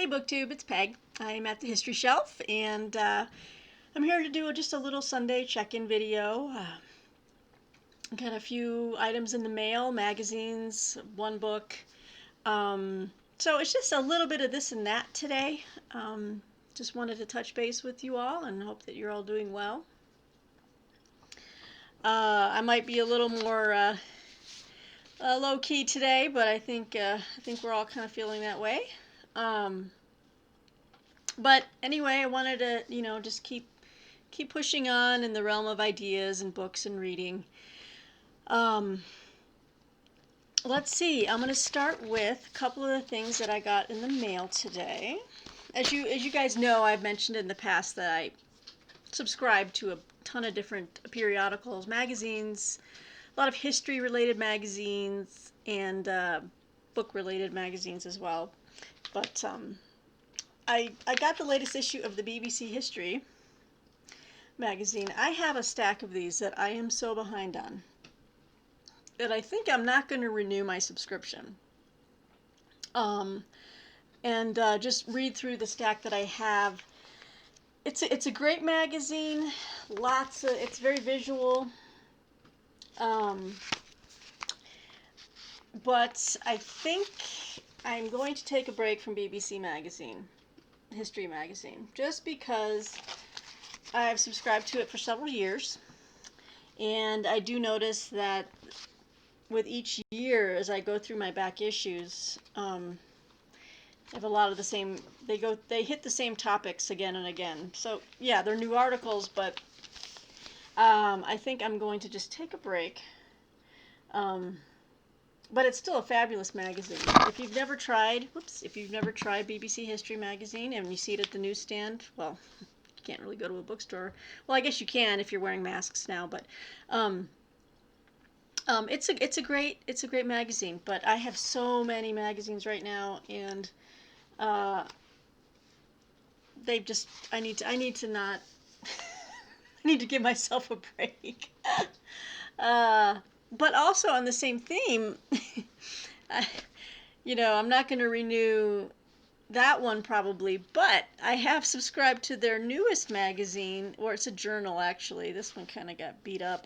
Hey BookTube, it's Peg. I'm at the History Shelf, and I'm here to do just a little Sunday check-in video. Got a few items in the mail, magazines, one book. So it's just a little bit of this and that today. Just wanted to touch base with you all and hope that you're all doing well. I might be a little more low-key today, but I think we're all kind of feeling that way. But anyway, I wanted to, just keep pushing on in the realm of ideas and books and reading. Let's see. I'm going to start with a couple of the things that I got in the mail today. As you guys know, I've mentioned in the past that I subscribe to a ton of different periodicals, magazines, a lot of history-related magazines, and book-related magazines as well. But I got the latest issue of the BBC History magazine. I have a stack of these that I am so behind on that I think I'm not going to renew my subscription. And just read through the stack that I have. It's a great magazine. It's very visual. But I think I'm going to take a break from BBC Magazine, History Magazine, just because I've subscribed to it for several years, and I do notice that with each year, as I go through my back issues, I have a lot of the same. They hit the same topics again and again. So yeah, they're new articles, but I think I'm going to just take a break. But it's still a fabulous magazine. If you've never tried BBC History Magazine and you see it at the newsstand, well, you can't really go to a bookstore. Well, I guess you can if you're wearing masks now, but it's a great magazine. But I have so many magazines right now, and I need to not I need to give myself a break. But also on the same theme, I'm not going to renew that one probably, but I have subscribed to their newest magazine, or it's a journal actually. This one kind of got beat up.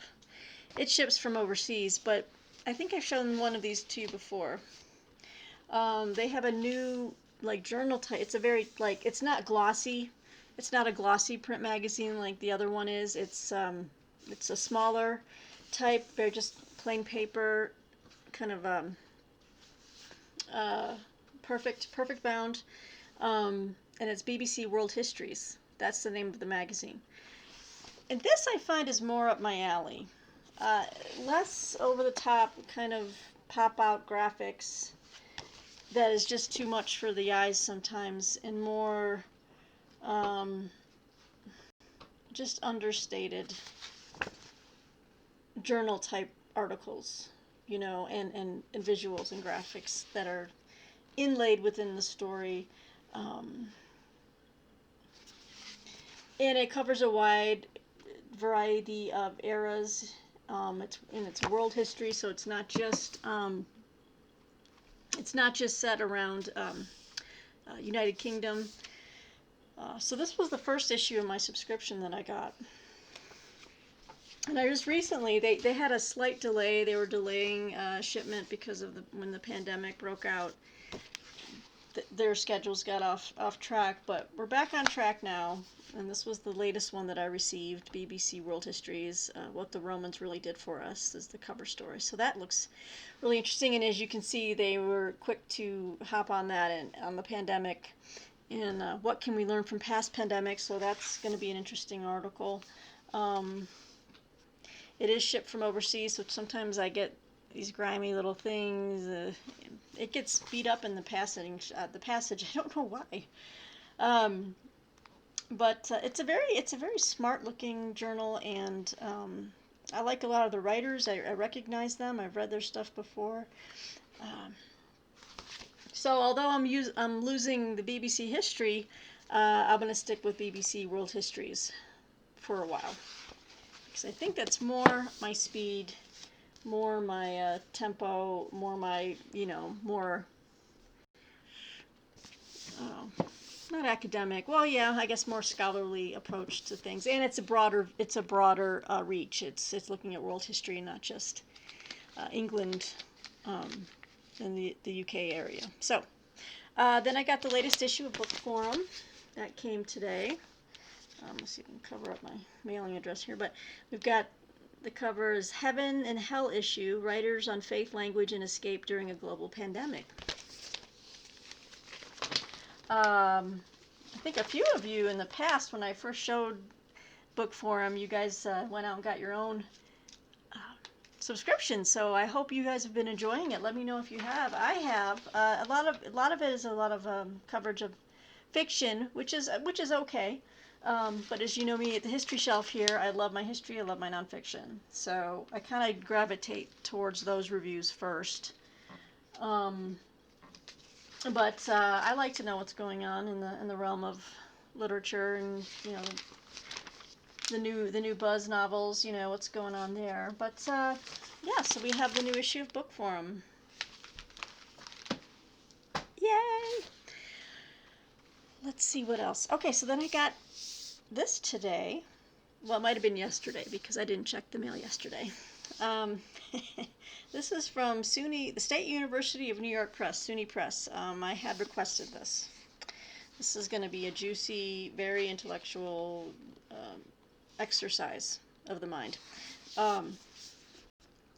It ships from overseas, but I think I've shown one of these to you before. They have a new journal type. It's a very it's not glossy. It's not a glossy print magazine like the other one is. It's a smaller type, very just plain paper, kind of perfect bound, and it's BBC World Histories. That's the name of the magazine. And this I find is more up my alley. Less over the top, kind of pop out graphics that is just too much for the eyes sometimes, and more just understated journal type articles, and visuals and graphics that are inlaid within the story. And it covers a wide variety of eras. It's world history, so it's not just set around United Kingdom. So this was the first issue of my subscription that I got. And I just recently, they had a slight delay. They were delaying shipment because of when the pandemic broke out. Their schedules got off track, but we're back on track now. And this was the latest one that I received, BBC World Histories, What the Romans Really Did for Us, is the cover story. So that looks really interesting, and as you can see, they were quick to hop on that and on the pandemic, and what can we learn from past pandemics, so that's going to be an interesting article. It is shipped from overseas, so sometimes I get these grimy little things. It gets beat up in the passage. I don't know why. But it's a very smart looking journal, and I like a lot of the writers. I recognize them. I've read their stuff before. So although I'm losing the BBC History, I'm going to stick with BBC World Histories for a while, because I think that's more my speed, more my tempo, more my more not academic. Well, yeah, I guess more scholarly approach to things, and it's a broader reach. It's looking at world history, not just England um, and the UK area. So then I got the latest issue of Book Forum that came today. Let's see if I can cover up my mailing address here, but we've got the cover is Heaven and Hell issue: Writers on Faith, Language, and Escape During a Global Pandemic. I think a few of you in the past, when I first showed Book Forum, you guys went out and got your own subscription. So I hope you guys have been enjoying it. Let me know if you have. I have. A lot of it is a lot of coverage of fiction, which is okay. But as you know me at the history shelf here, I love my history. I love my nonfiction. So I kind of gravitate towards those reviews first. But I like to know what's going on in the realm of literature, and the new buzz novels, what's going on there. But yeah, so we have the new issue of Book Forum. Yay! Let's see what else. Okay, so then I got this today. Well, it might have been yesterday because I didn't check the mail yesterday. This is from SUNY, the State University of New York Press, SUNY Press. I had requested this. This is going to be a juicy, very intellectual exercise of the mind.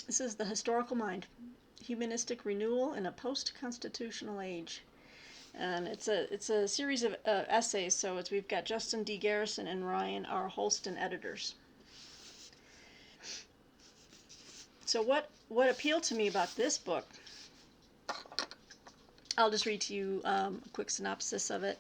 This is The Historical Mind, Humanistic Renewal in a Post-Constitutional Age. And it's a series of essays, so we've got Justin D. Garrison and Ryan R. Holston editors. So what appealed to me about this book, I'll just read to you a quick synopsis of it.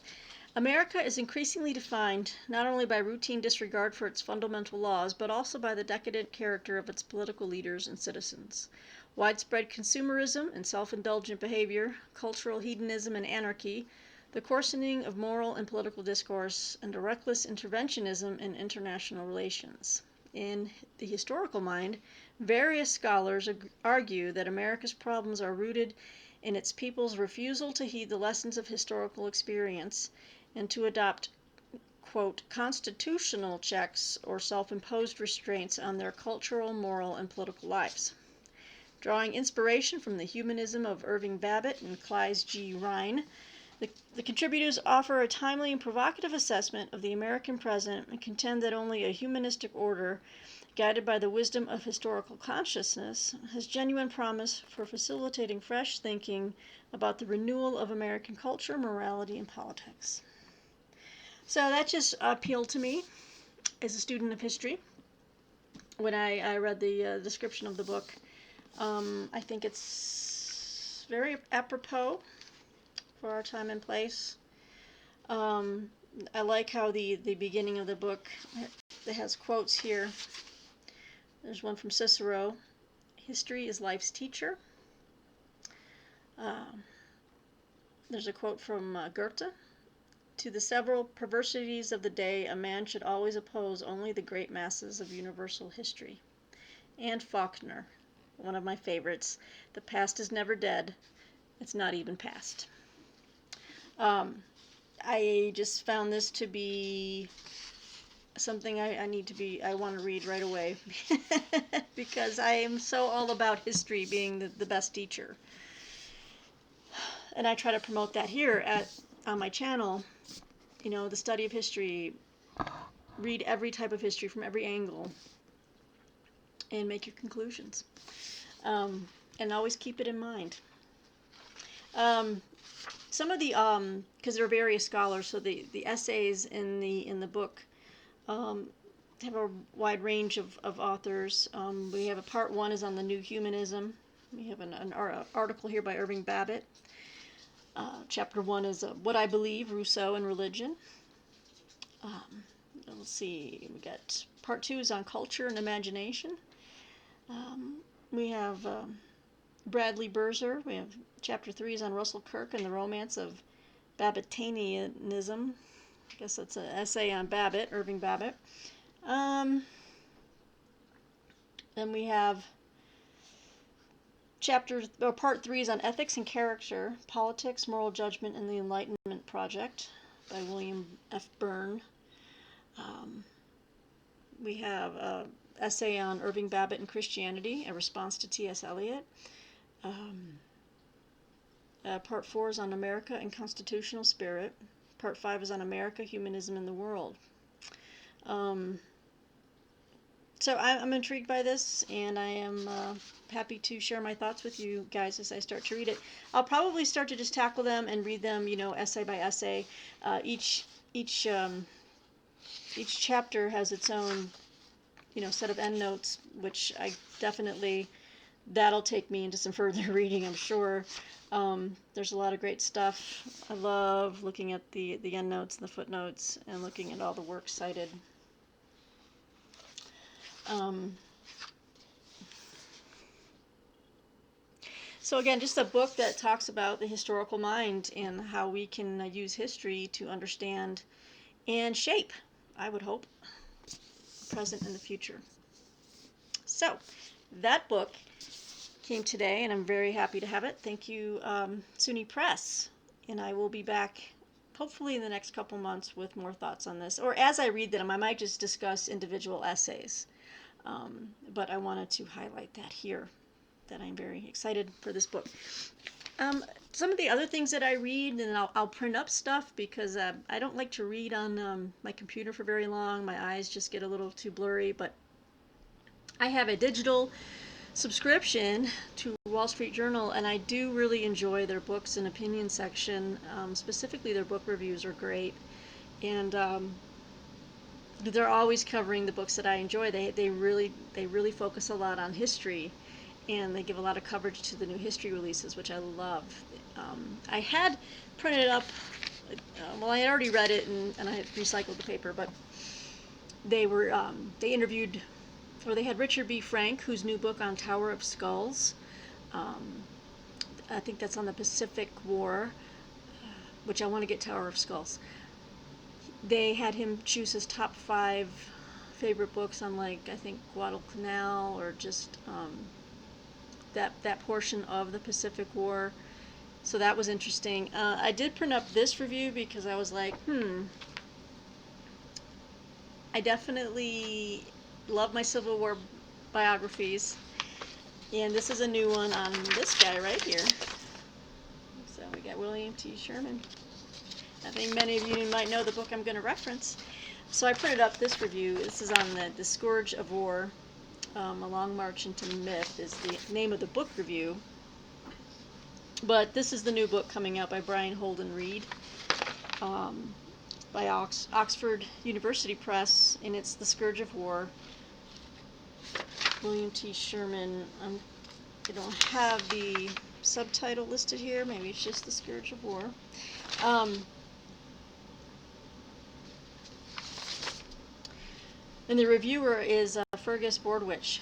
America is increasingly defined not only by routine disregard for its fundamental laws, but also by the decadent character of its political leaders and citizens. Widespread consumerism and self-indulgent behavior, cultural hedonism and anarchy, the coarsening of moral and political discourse, and a reckless interventionism in international relations. In The Historical Mind, various scholars argue that America's problems are rooted in its people's refusal to heed the lessons of historical experience and to adopt, quote, constitutional checks or self-imposed restraints on their cultural, moral, and political lives. Drawing inspiration from the humanism of Irving Babbitt and Clyde G. Rhine, the contributors offer a timely and provocative assessment of the American present and contend that only a humanistic order, guided by the wisdom of historical consciousness, has genuine promise for facilitating fresh thinking about the renewal of American culture, morality, and politics. So that just appealed to me as a student of history when I read the description of the book. I think it's very apropos for our time and place. I like how the beginning of the book, it has quotes here. There's one from Cicero: history is life's teacher. There's a quote from Goethe: to the several perversities of the day, a man should always oppose only the great masses of universal history. And Faulkner, one of my favorites: the past is never dead, it's not even past. I just found this to be something I want to read right away because I am so all about history being the best teacher. And I try to promote that here on my channel, the study of history. Read every type of history from every angle and make your conclusions. And always keep it in mind. Some of the, because there are various scholars, so the essays in the book have a wide range of authors. We have a part one is on the new humanism. We have an article here by Irving Babbitt. Chapter one is What I Believe, Rousseau and Religion. Let's see, we got part two is on culture and imagination. We have Bradley Birzer. We have chapter 3 is on Russell Kirk and the romance of Babbittanianism. I guess that's an essay on Babbitt, Irving Babbitt. Then we have part 3 is on ethics and character, politics, moral judgment, and the Enlightenment Project. by William F. Byrne. We have an essay on Irving Babbitt and Christianity, a response to T.S. Eliot. Part 4 is on America and constitutional spirit. Part 5 is on America, humanism, and the world. So I'm intrigued by this, and I am happy to share my thoughts with you guys as I start to read it. I'll probably start to just tackle them and read them, essay by essay. Each chapter has its own, set of endnotes, which that'll take me into some further reading, I'm sure. There's a lot of great stuff. I love looking at the endnotes and the footnotes and looking at all the works cited. So again, just a book that talks about the historical mind and how we can use history to understand and shape, I would hope, the present and the future. So that book came today, and I'm very happy to have it. Thank you, SUNY Press. And I will be back hopefully in the next couple months with more thoughts on this. Or as I read them, I might just discuss individual essays. But I wanted to highlight that here, that I'm very excited for this book. Some of the other things that I read, and I'll print up stuff because I don't like to read on my computer for very long. My eyes just get a little too blurry, but I have a digital subscription to Wall Street Journal, and I do really enjoy their books and opinion section. Specifically, their book reviews are great, and they're always covering the books that I enjoy. They really focus a lot on history, and they give a lot of coverage to the new history releases, which I love. I had printed up, well, I had already read it, and I had recycled the paper, but they interviewed, or they had Richard B. Frank, whose new book on Tower of Skulls. I think that's on the Pacific War, which I want to get Tower of Skulls. They had him choose his top 5 favorite books on, I think, Guadalcanal, or just that portion of the Pacific War. So that was interesting. I did print up this review because I was like, I definitely love my Civil War biographies. And this is a new one on this guy right here. So we got William T. Sherman. I think many of you might know the book I'm going to reference. So I printed up this review. This is on the Scourge of War. A Long March into Myth is the name of the book review. But this is the new book coming out by Brian Holden Reed, by Oxford University Press, and it's The Scourge of War. William T. Sherman. I don't have the subtitle listed here. Maybe it's just The Scourge of War. And the reviewer is Fergus Bordwich.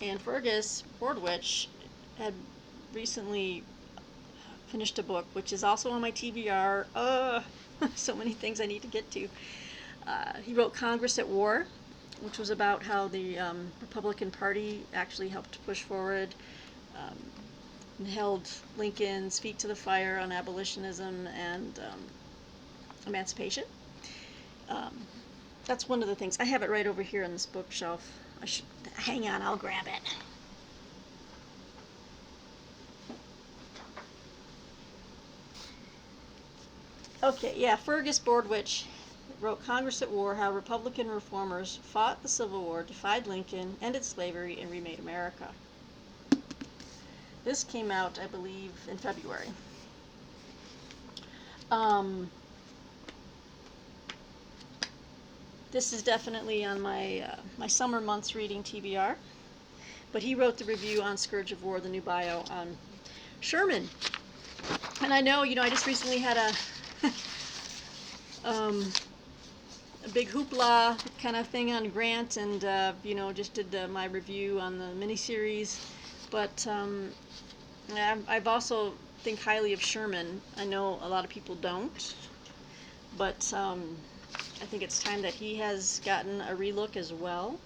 And Fergus Bordwich had recently finished a book, which is also on my TBR. So many things I need to get to. He wrote Congress at War, which was about how the Republican Party actually helped push forward and held Lincoln's feet to the fire on abolitionism and emancipation. That's one of the things. I have it right over here on this bookshelf. Hang on, I'll grab it. Okay, yeah, Fergus Bordwich wrote Congress at War, How Republican Reformers Fought the Civil War, Defied Lincoln, Ended Slavery, and Remade America. This came out, I believe, in February. This is definitely on my summer months reading TBR. But he wrote the review on Scourge of War, the new bio on Sherman. And I know, I just recently had a big hoopla kind of thing on Grant, and just did my review on the miniseries. But I've also think highly of Sherman. I know a lot of people don't, but I think it's time that he has gotten a relook as well.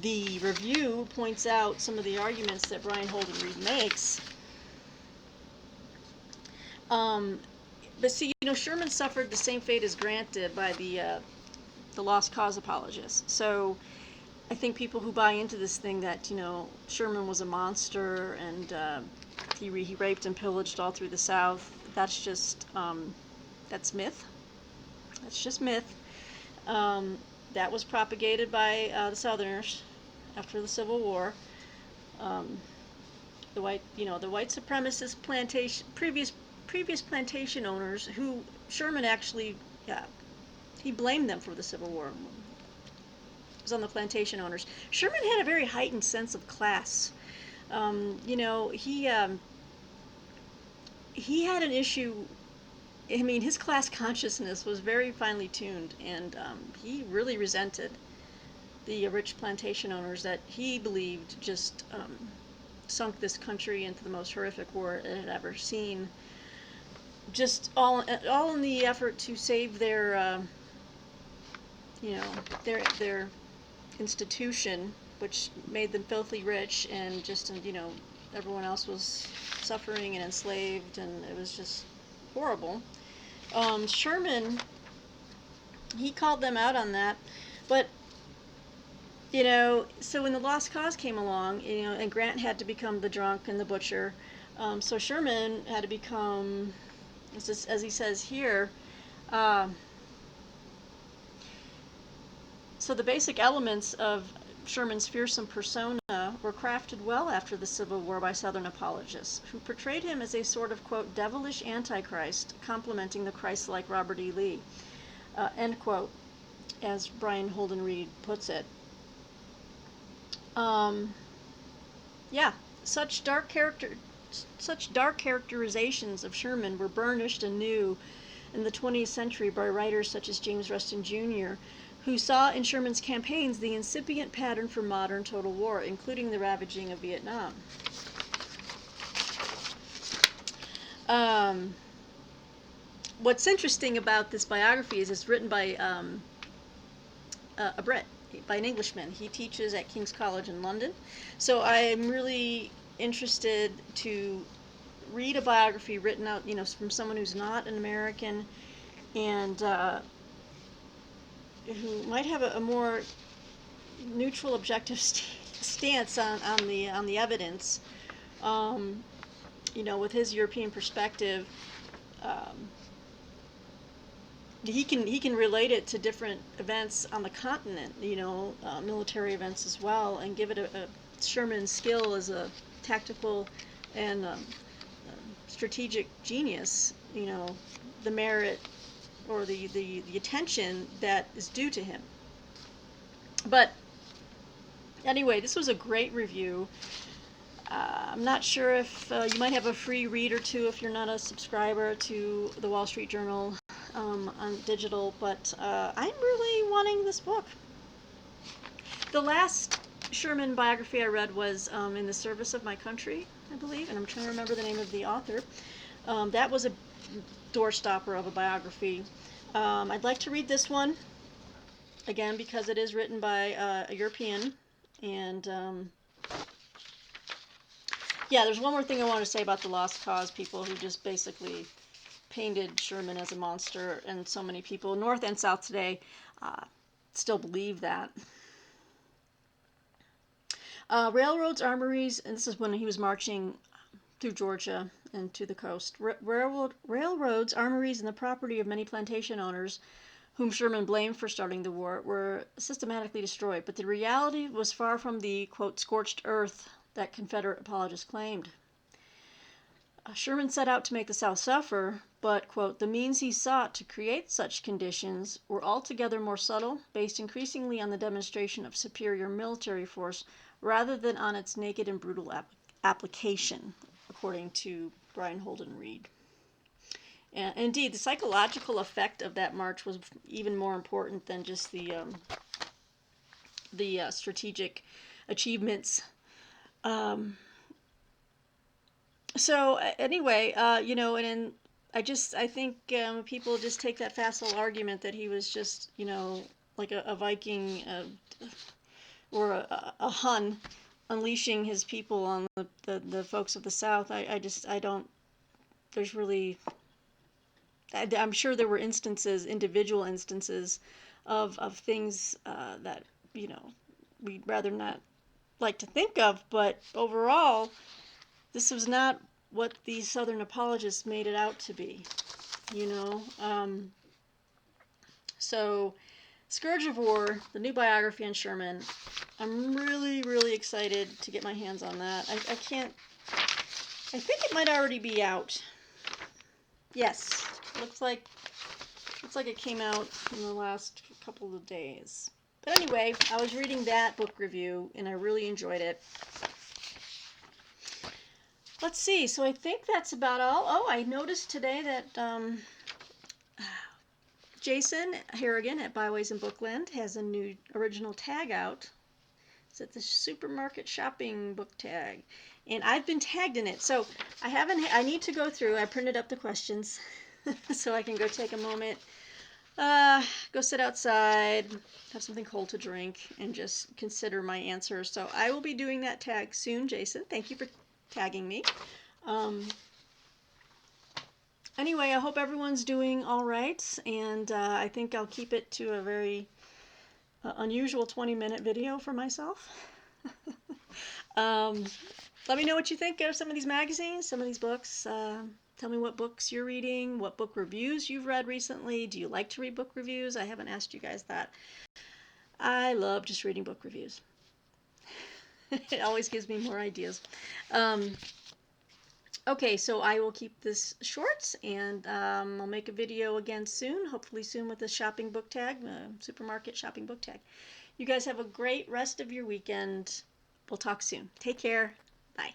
The review points out some of the arguments that Brian Holden Reed makes. But see, Sherman suffered the same fate as Grant did by the lost cause apologists. So I think people who buy into this thing that Sherman was a monster and he raped and pillaged all through the South, that's myth. That's just myth. That was propagated by the Southerners after the Civil War. Um, the white supremacist previous plantation owners who Sherman actually, yeah, he blamed them for the Civil War. It was on the plantation owners. Sherman had a very heightened sense of class. He had an issue. I mean, his class consciousness was very finely tuned, and he really resented the rich plantation owners that he believed just sunk this country into the most horrific war it had ever seen. Just all in the effort to save you know, their institution, which made them filthy rich, and just everyone else was suffering and enslaved, and it was just horrible. Sherman, he called them out on that, but so when the Lost Cause came along, and Grant had to become the drunk and the butcher, so Sherman had to become, as he says here, uh, so the basic elements of Sherman's fearsome persona were crafted well after the Civil War by Southern apologists, who portrayed him as a sort of, quote, devilish antichrist, complementing the Christ-like Robert E. Lee, end quote, as Brian Holden Reed puts it. Yeah, such dark characterizations of Sherman were burnished anew in the 20th century by writers such as James Rustin Jr., who saw in Sherman's campaigns the incipient pattern for modern total war, including the ravaging of Vietnam. What's interesting about this biography is it's written by a Brit, by an Englishman. He teaches at King's College in London. So I'm really interested to read a biography written out, from someone who's not an American and who might have a more neutral, objective stance on the evidence. With his European perspective, um, he can relate it to different events on the continent, military events as well, and give it a Sherman's skill as a tactical and strategic genius, the merit or the attention that is due to him. But anyway, this was a great review. I'm not sure if you might have a free read or two if you're not a subscriber to the Wall Street Journal on digital, but I'm really wanting this book. The last Sherman biography I read was In the Service of My Country, I believe, and I'm trying to remember the name of the author. That was a doorstopper of a biography. I'd like to read this one, again, because it is written by a European, and yeah, there's one more thing I want to say about the Lost Cause people who just basically painted Sherman as a monster, and so many people, North and South today, still believe that. Railroads, armories, and this is when he was marching through Georgia and to the coast. Railroads, armories, and the property of many plantation owners, whom Sherman blamed for starting the war, were systematically destroyed. But the reality was far from the, quote, scorched earth that Confederate apologists claimed. Sherman set out to make the South suffer, but, quote, the means he sought to create such conditions were altogether more subtle, based increasingly on the demonstration of superior military force rather than on its naked and brutal application, according to Brian Holden Reed. And indeed, the psychological effect of that march was even more important than just the strategic achievements. So anyway, and I think people just take that facile argument that he was just, like a Viking or a Hun unleashing his people on the folks of the South. I don't, there's really I'm sure there were instances, individual instances of things that, you know, we'd rather not like to think of, but overall, this was not what these Southern apologists made it out to be, you know. So, Scourge of War, the new biography on Sherman, I'm really, really excited to get my hands on that. I can't, I think it might already be out. Yes, looks like it came out in the last couple of days. But anyway, I was reading that book review and I really enjoyed it. Let's see, so I think that's about all. Oh, I noticed today that Jason Harrigan at Byways in Bookland has a new original tag out. It's at the supermarket shopping book tag. And I've been tagged in it. So I need to go through. I printed up the questions so I can go take a moment, go sit outside, have something cold to drink, and just consider my answers. So I will be doing that tag soon, Jason. Thank you for tagging me. Anyway, I hope everyone's doing all right, and I think I'll keep it to a very unusual 20-minute video for myself. Let me know what you think of some of these magazines, some of these books. Tell me what books you're reading, what book reviews you've read recently. Do you like to read book reviews? I haven't asked you guys that. I love just reading book reviews. It always gives me more ideas. Okay, so I will keep this short, and I'll make a video again soon, hopefully soon with a shopping book tag, supermarket shopping book tag. You guys have a great rest of your weekend. We'll talk soon. Take care. Bye.